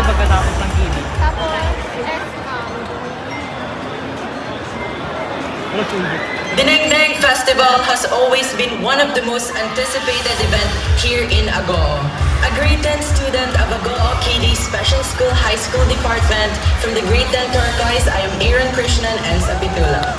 pagkatapos ng kilig. Tapos, Dinengdeng Festival has always been one of the most anticipated events here in Agoo. A grade 10 student of Agoo KD Special School High School Department from the grade 10 Turquoise, I am Aaron Krishnan and Sapitula.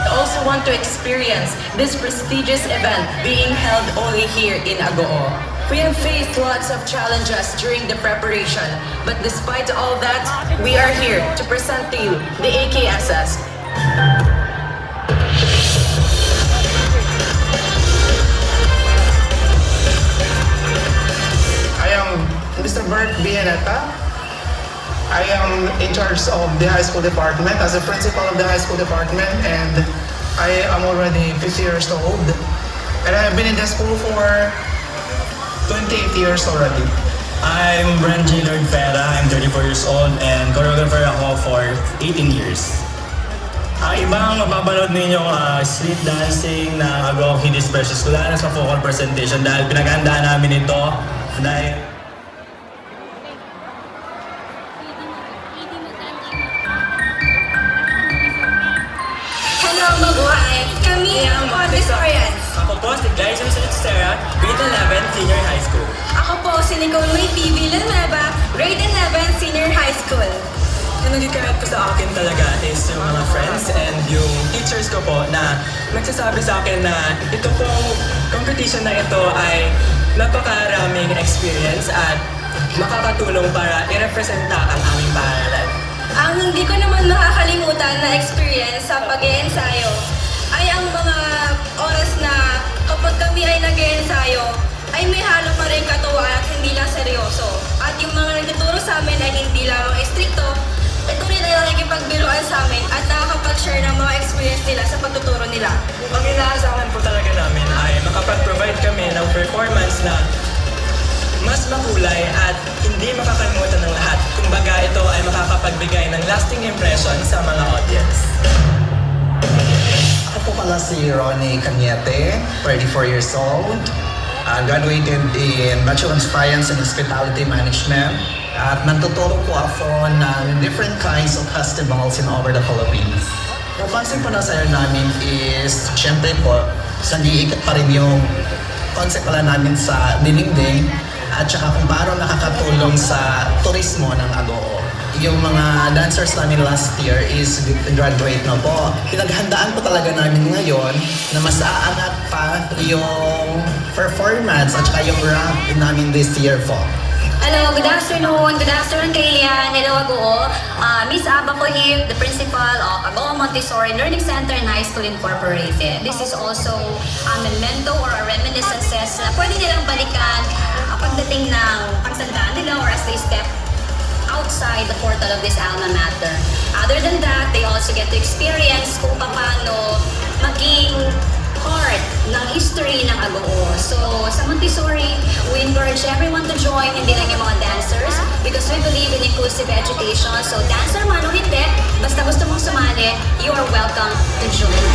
I also want to experience this prestigious event being held only here in Agoo. We have faced lots of challenges during the preparation, but despite all that, we are here to present to you the AKSS. I am Mr. Bert Bianetta. I am in charge of the high school department as a principal of the high school department, and I am already 50 years old. And I have been in the school for 28 years already. I'm Brent J. Lord Pera. I'm 34 years old and choreographer ako for 18 years. Ibang mapapanood ninyo street dancing na Agoo KD Special School na sa vocal presentation dahil pinaghandaan namin ito dahil Hello, mabuhay! Kami ang Montessorians. ako po si Glyson Sarah, grade 11, senior high school. Ako po si Nicole May P. Villanueva, grade 11, senior high school. Yung nag-connect ko sa akin talaga is yung mga friends and yung teachers ko po na nagsasabi sa akin na ito pong competition na ito ay napakaraming experience at makakatulong para i-representa ang aming paaralan. Ang hindi ko naman makakalimutan na experience sa pag-iensayo ay ang mga oras na kapag kami ay nag-iensayo ay may halo pa rin katuwaan at hindi lang seryoso. At yung mga nagtuturo sa amin ay hindi lamang estrikto, ito rin ay nakikipagbiruan sa amin at nakakapag-share ng mga experience nila sa pagtuturo nila. Ang inaasahan po talaga namin ay makapag-provide kami ng performance na mas makulay at hindi makakalimutan ng lahat. Kumbaga ito ay makakapagbigay ng lasting impression sa mga audience. Ako po pala si Ronnie Cañete, 34 years old. Graduated in Bachelor of Science in Hospitality Management. At nagtuturo po ako ng different kinds of festivals in over the Philippines. Napansin po na sa namin is, syempre po, sandiikot pa rin yung concept pala namin sa Dinengdeng at saka kung paano nakakatulong sa turismo ng Agoo. Yung mga dancers namin last year is graduate na po. Pinaghandaan po talaga namin ngayon na mas aangat pa yung performance at saka yung rap namin this year po. Hello, good afternoon. Good afternoon, Kailian. Hello, Agoo. Miss Aba Kohim, the principal of Agoo Montessori Learning Center and High School Incorporated. This is also a memento or a reminiscences na pwede nilang balikan pagdating ng pagsandaan nila or as they step outside the portal of this alma mater. Other than that, they also get to experience kung paano maging part ng history ng Agoo. So, sa Montessori, we encourage everyone to join, hindi lang yung mga dancers, because we believe in inclusive education. So, dancer man o hindi, basta gusto mong sumali, you are welcome to join.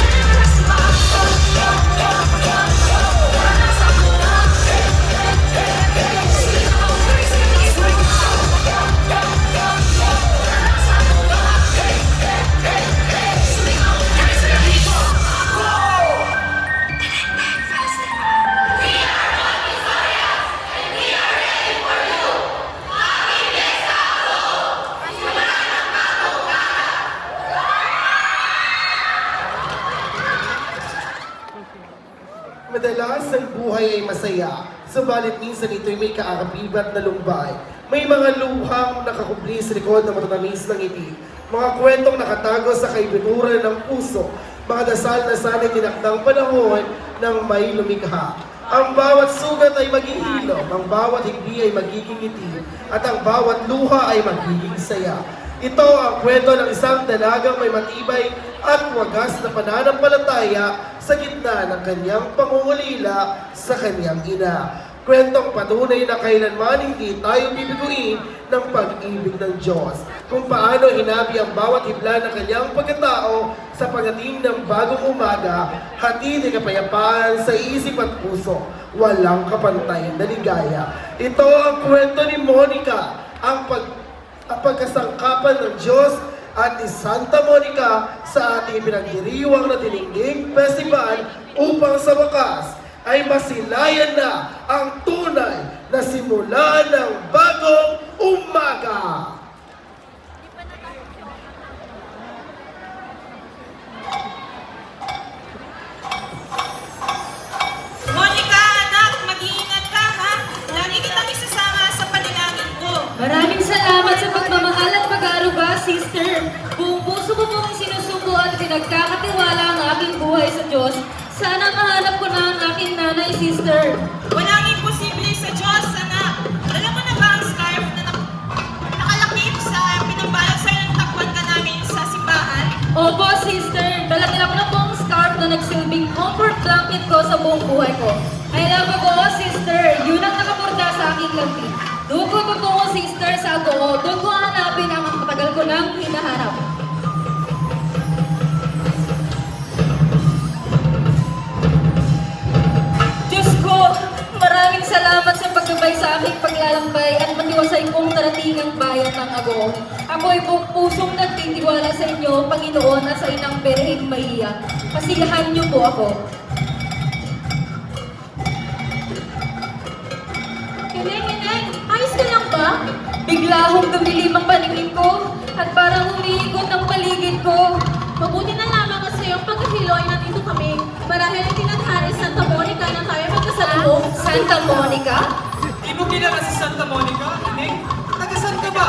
Madalas ang buhay ay masaya, subalit minsan ito'y may kaakapibat na lumbay. May mga luhang nakakubli sa likod ng matatamis ng ngiti, mga kwentong nakatago sa kaibuturan ng puso, mga dasal na sana'y tinakdang panahon ng may lumikha. Ang bawat sugat ay maghihilom, ang bawat higbi ay magiging ngiti, at ang bawat luha ay magiging saya. Ito ang kwento ng isang dalagang may matibay at wagas na pananampalataya sa gitna ng kanyang pangungulila sa kanyang ina. Kwentong patunay na kailanman hindi tayo bibiguin ng pag-ibig ng Diyos. Kung paano hinabi ang bawat hibla ng kanyang pagkatao sa pagdating ng bagong umaga, hatid ay kapayapaan sa isip at puso. Walang kapantay na ligaya. Ito ang kwento ni Monica, ang pagkasangkapan ng Diyos at ni Santa Monica sa ating pinagdiriwang na Dinding Festival upang sa wakas ay masilayan na ang tunay na simula ng bagong umaga. Monica, anak, mag-iingat ka, ha? Lagi kitang isasama sa panalangin ko. Maraming salamat sa pagmamahal at pag-aaruga, sister. Buong puso ko pong sinusuko at pinagkakatiwala ang aking buhay sa Diyos. Sana mahanap ko na ang aking nanay, sister. Walang imposible sa Diyos, anak. Alam mo na ba ang scarf na nakalakip sa pinambalak sa'yo ng takpan ka namin sa simbahan? Opo, sister. Dala-dala ko na po ang scarf na nagsilbing comfort blanket ko sa buong buhay ko. I love Agoo, sister. Yun ang nakaporda sa aking labi. Doon ko totoo, sister, sa Agoo. Doon ko hanapin ang matagal ko nang hinahanap. Diyos ko, maraming salamat sa paggabay sa aking paglalakbay at matiwasay kong narating ang bayan ng Agoo. Ako ay buong pusong nagtitiwala sa inyo, Panginoon, at sa inang Birheng Maria. Pasilahan niyo po ako. Ineng, ayos ka lang ba? Bigla akong dumilim ang paningin ko at parang umiikot ang paligid ko. Mabuti na lamang sa iyong pagkahiloy na dito kami. Marahil ay tinadhani Santa Monica na tayo magkasalubong. Santa Monica? Di mo kilala si Santa Monica, Ineng? Taga-san ka ba?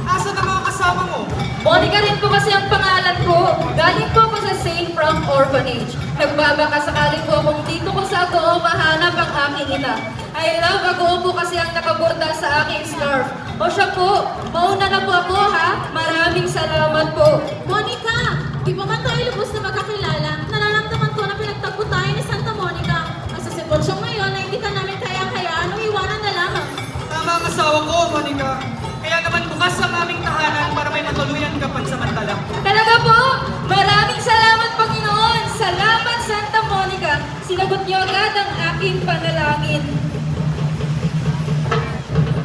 Asa na mga kasama mo? Monica rin po kasi ang pangalan ko. Galing po ako sa St. Frank Orphanage. Nagbabaka sakali po akong dito ko sa Agoo mahanap ang aking ina. I love Agoo po kasi ang nakaborda sa aking scarf. O siya po, mauna na po ako ha. Maraming salamat po. Monica, di pa man tayo lubos na magkakilala. Nararamdaman ko na pinagtagpo tayo ni Santa Monica. Ang sa sitwasyong ngayon na hindi ka namin kayang-hayaan o iwanan na lamang. Tama ang asawa ko, Monica. Kaya naman bukas ang aming tahanan para may matuluyan ka pansamantala. Talaga po! Maraming salamat, Panginoon! Salamat, Santa Monica! Sinagot niyo agad ang aking panalangin.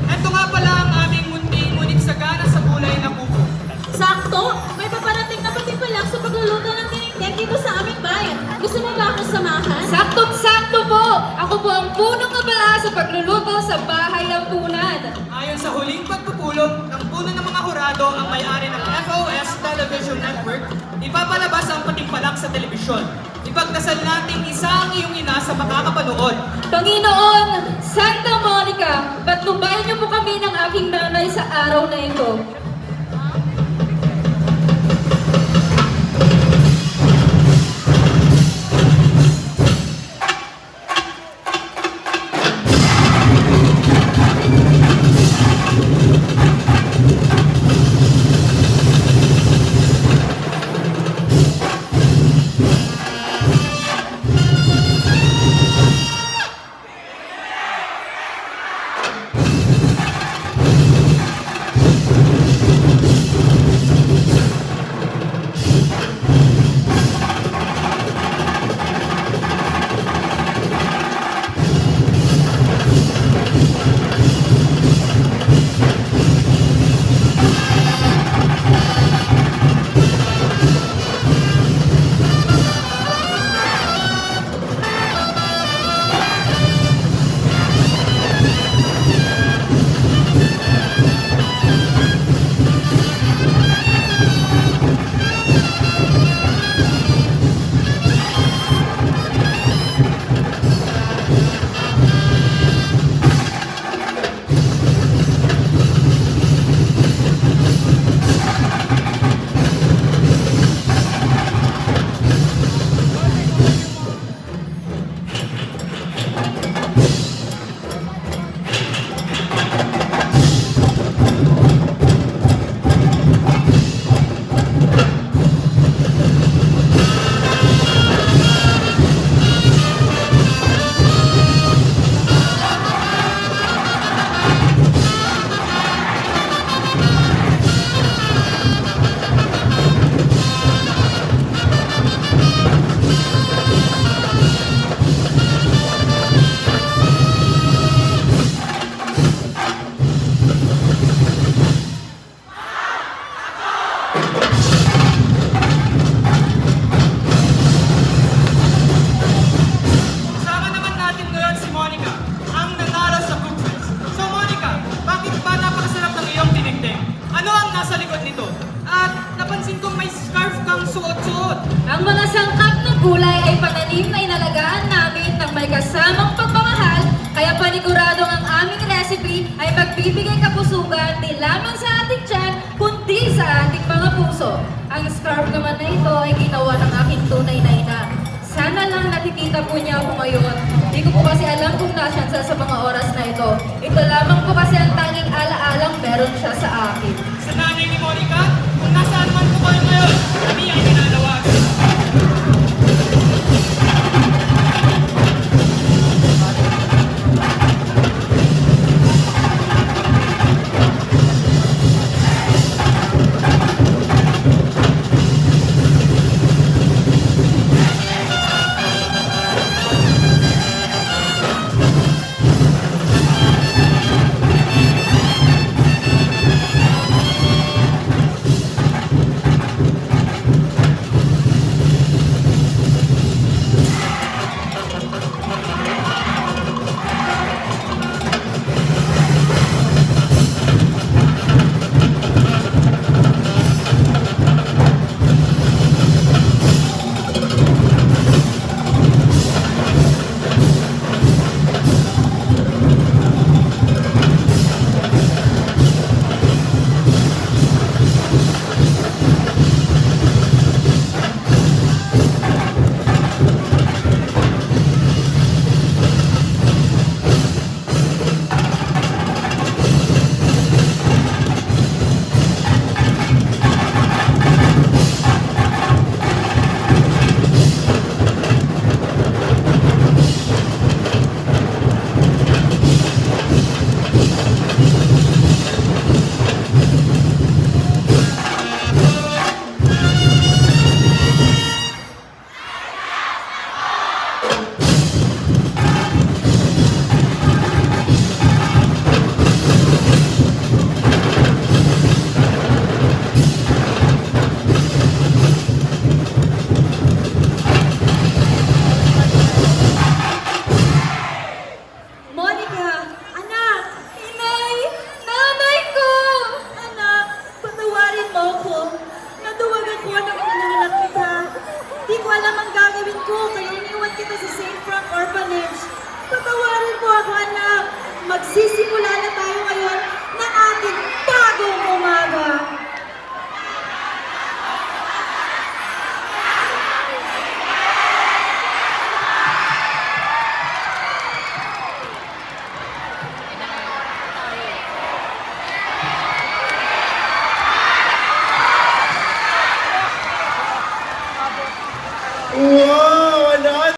Ito nga pala ang aming munting ngunit sagana sa gulay na kuko. Sakto, may paparating na patipalak sa pagluluto ng tinignek dito sa aming bayan. Gusto mo ba akong samahan? Saktong-sakto po! Ako po ang punong abala sa pagluluto sa bahay ng punan. Ayon sa huling pagpupulong ng puno ng mga hurado ang may-ari ng FOS Television Network, ipapalabas ang patimpalak sa telebisyon. Ipagdasal natin isa ang iyong ina sa makakapanood. Panginoon, Santa Monica, patnubayan niyo po kami ng aking nanay sa araw na ito. pananim na inalagaan namin ng may kasamang pagmamahal, kaya paniguradong ang aming recipe ay magbibigay kapusugan di lamang sa ating tiyan, kundi sa ating mga puso. Ang scarf naman na ito ay ginawa ng aking tunay na ina. Sana lang nakikita po niya ako ngayon. Di ko po kasi alam kung nasaan siya sa mga oras na ito. Ito lamang po kasi ang tanging ala-alang meron siya sa akin. Sa nanay ni Monica, kung nasaan man po kayo ngayon, kami ay pinanawagan. Magsisimula